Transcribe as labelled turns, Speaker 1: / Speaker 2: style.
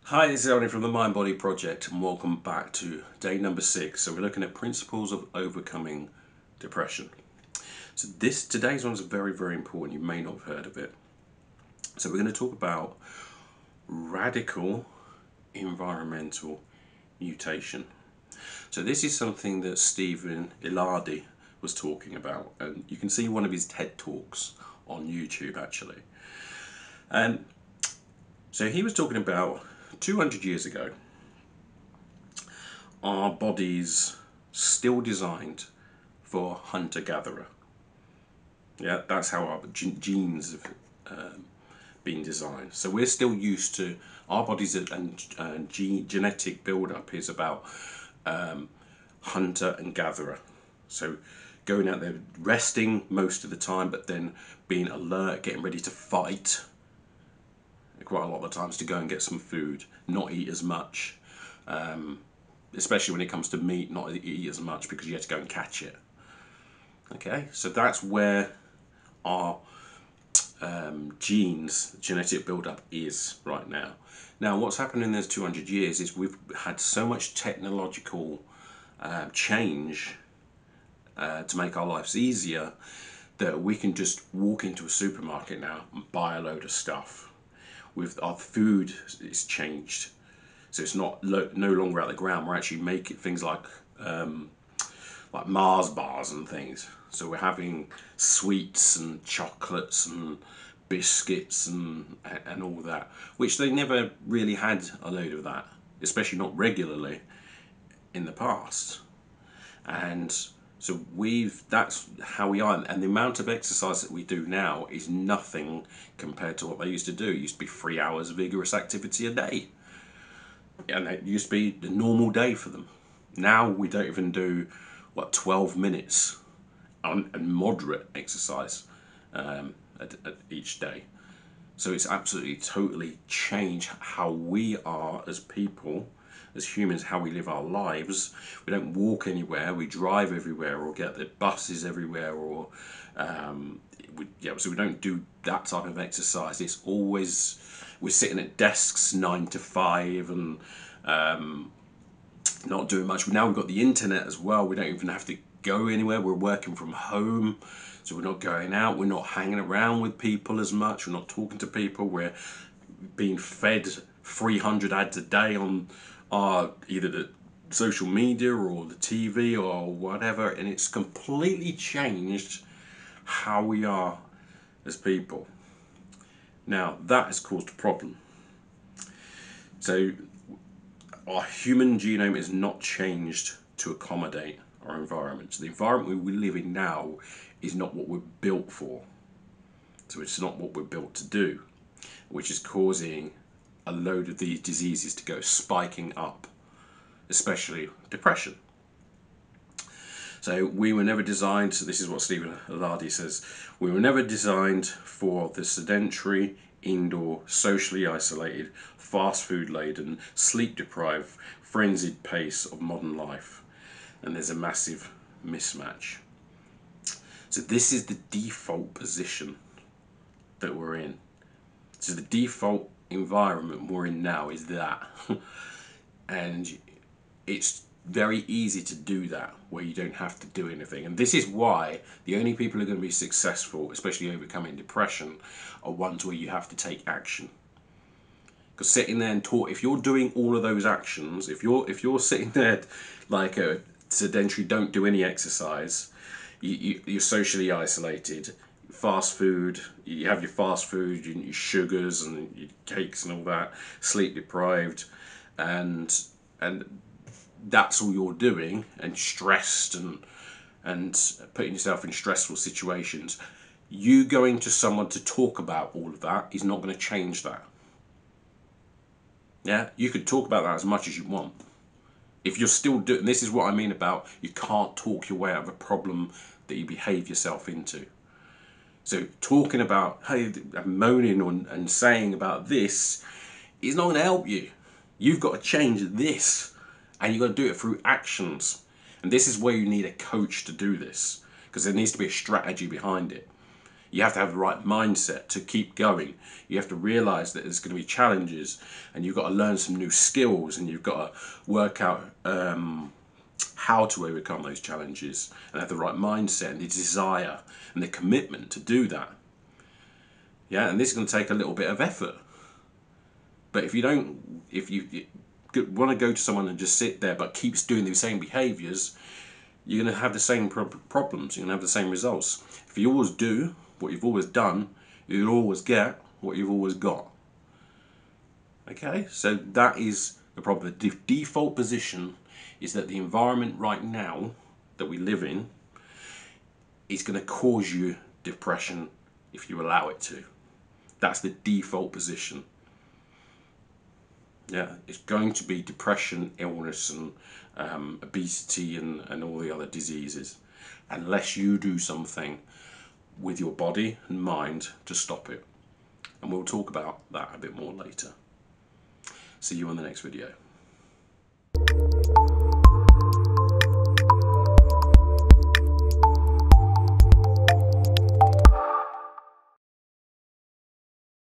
Speaker 1: Hi, this is Ilardi from the Mind Body Project, and welcome back to day number 6. So we're looking at principles of overcoming depression. So today's one is very important. You may not have heard of it. So we're going to talk about radical environmental mutation. So this is something that Stephen Ilardi was talking about, and you can see one of his TED Talks on YouTube actually. And so he was talking about 200 years ago, our bodies still designed for hunter-gatherer. Yeah, that's how our genes have been designed. So we're still used to our bodies, and genetic build-up is about hunter and gatherer. So going out there, resting most of the time, but then being alert, getting ready to fight quite a lot of the times, to go and get some food, not eat as much, especially when it comes to meat, not eat as much because you have to go and catch it. Okay, so that's where our genes, genetic build-up is right now. Now what's happened in those 200 years is we've had so much technological change to make our lives easier that we can just walk into a supermarket now and buy a load of stuff. With our food, it's changed, so it's no longer out of the ground. We're actually making things like Mars bars and things. So we're having sweets and chocolates and biscuits and all that, which they never really had a load of that, especially not regularly in the past. And so that's how we are, and the amount of exercise that we do now is nothing compared to what they used to do. It used to be 3 hours of vigorous activity a day, and it used to be the normal day for them. Now we don't even do 12 minutes and moderate exercise at each day. So it's absolutely totally changed how we are as people, as humans, how we live our lives. We don't walk anywhere, we drive everywhere, or get the buses everywhere, or so we don't do that type of exercise. It's always, we're sitting at desks 9 to 5 and not doing much. Now we've got the internet as well. We don't even have to go anywhere. We're working from home, so we're not going out, we're not hanging around with people as much, we're not talking to people, we're being fed 300 ads a day on either the social media or the TV or whatever, and it's completely changed how we are as people. Now that has caused a problem. So our human genome is not changed to accommodate our environment. So the environment we live in now is not what we're built for. So it's not what we're built to do, which is causing a load of these diseases to go spiking up, especially depression. So we were never designed, so this is what Stephen Ilardi says, we were never designed for the sedentary, indoor, socially isolated, fast food laden, sleep deprived, frenzied pace of modern life. And there's a massive mismatch. So this is the default position that we're in. So the default environment we're in now is that. And it's very easy to do that, where you don't have to do anything. And this is why the only people who are going to be successful, especially overcoming depression, are ones where you have to take action. Because sitting there and talk, if you're doing all of those actions, if you're sitting there like a sedentary, don't do any exercise, you're socially isolated, fast food, you have your fast food, your sugars and your cakes and all that, sleep deprived, and that's all you're doing, and stressed and putting yourself in stressful situations. You going to someone to talk about all of that is not going to change that. Yeah, you could talk about that as much as you want. If you're still doing, this is what I mean about you can't talk your way out of a problem that you behave yourself into. So talking about, hey, moaning and saying about this is not going to help you. You've got to change this, and you've got to do it through actions. And this is where you need a coach to do this, because there needs to be a strategy behind it. You have to have the right mindset to keep going. You have to realize that there's going to be challenges, and you've got to learn some new skills, and you've got to work out how to overcome those challenges, and have the right mindset and the desire and the commitment to do that. Yeah, and this is going to take a little bit of effort. But if you want to go to someone and just sit there but keeps doing the same behaviours, you're going to have the same problems. You're going to have the same results. If you always do what you've always done, you'll always get what you've always got. Okay, so that is the problem. The default position is that the environment right now that we live in is going to cause you depression if you allow it to. That's the default position. Yeah, it's going to be depression, illness, and obesity, and all the other diseases, unless you do something with your body and mind to stop it. And we'll talk about that a bit more later. See you on the next video.